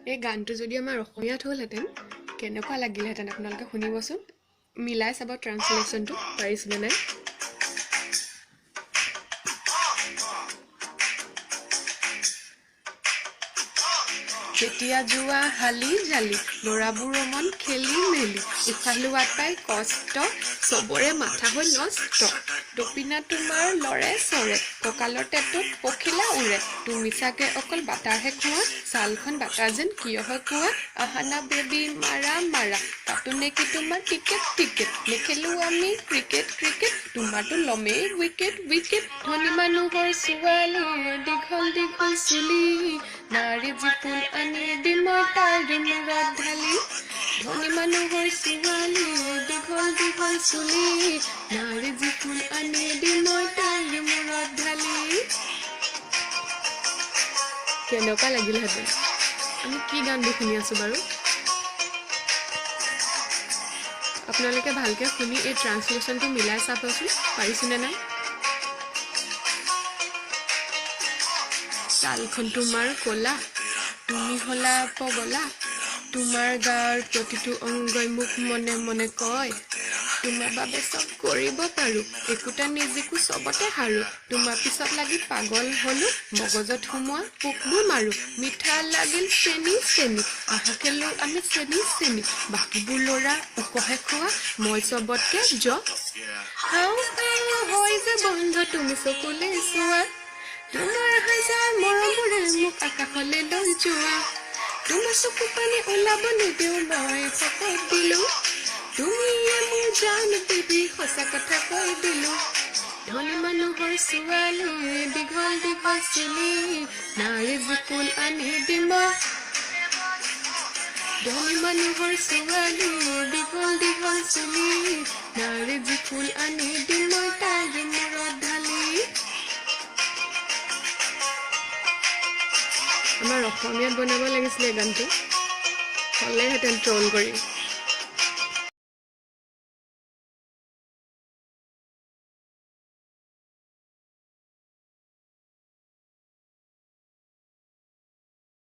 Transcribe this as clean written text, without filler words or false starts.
এই গানটো যদি আমাৰ অসমীয়াত হ'লহেঁতেন কেনেকুৱা লাগিলহেঁতেন আপোনালোকে শুনিবচোন মিলাই চাব ট্ৰান্সলেশ্যনটো পাৰিছেনে নাই যেতিয়া যোৱা হালি জালি ল'ৰাবোৰৰ মন খেলি মেলি উশাহ লোৱাত পাই কষ্ট চবৰে মাথা হৈ নষ্ট দপিনা তোমাৰ লৰে চৰে কঁকালৰ টেটুত পখিলা উৰে তুমি চাগে অকল বাটাৰহে খোৱা ছালখন বাটাৰ যেন কিয় হয় কোৱা আহানা বেবী মাৰা মাৰা তাতো নেকি তোমাৰ টিকেট নেখেলো আমি ক্ৰিকেট তোমাৰতো লমেই উইকেট ধনী মানুহৰ ছোৱালী দীঘল চুলি নাৰী যি ফুল আনি দিম মই তাৰ মূৰত ঢালি ধনী মানুহৰ ছোৱালী দীঘল চুলি নাৰী যি ফুল আনি দিম মই তাৰ মূৰত ঢালি কেনেকুৱা লাগিলহেঁতেন আমি কি গান দি শুনি আছো বাৰু আপোনালোকে ভালকে শুনি এই ট্ৰান্সলেশ্যনটো মিলাই চাবচোন পাৰিছেনে নাই ছালখন তোমাৰ ক'লা তুমি হলা পগলা তোমাৰ গাৰ প্ৰতিটো অংগই মোক মনে মনে কয় তোমাৰ বাবে চব কৰিব পাৰো একোটা নিজকো চবতে হাৰো তোমাৰ পিছত লাগি পাগল হলো মগজত সোমোৱা পোকবোৰ মাৰো মিঠা লাগিল চেনি আহাকেলো আমি চেনি বাকীবোৰ ল'ৰা উকহে খোৱা মই চবতকে হয় যে বন্ধ তুমি চকুলে চোৱা তোমাৰ হাজাৰ মৰমৰে মোক আকাশলে লৈ যোৱা তোমাৰ চকু পানী ওলাব নিদিওঁ মই শপত দিলো তুমিয়ে মোৰ জান বেবী সঁচা কথা কৈ দিলো ধনী মানুহৰ ছোৱালী দীঘল চুলি নাৰী যি ফুল আনি দিম ধনী মানুহৰ ছোৱালী দীঘল চুলি নাৰী যি ফুল আনি দিম তাৰ মূৰত ঢালি আমাৰ অসমীয়াত বনাব লাগিছিলে গানটো হ'লেহেঁতেন ট্ৰল কৰি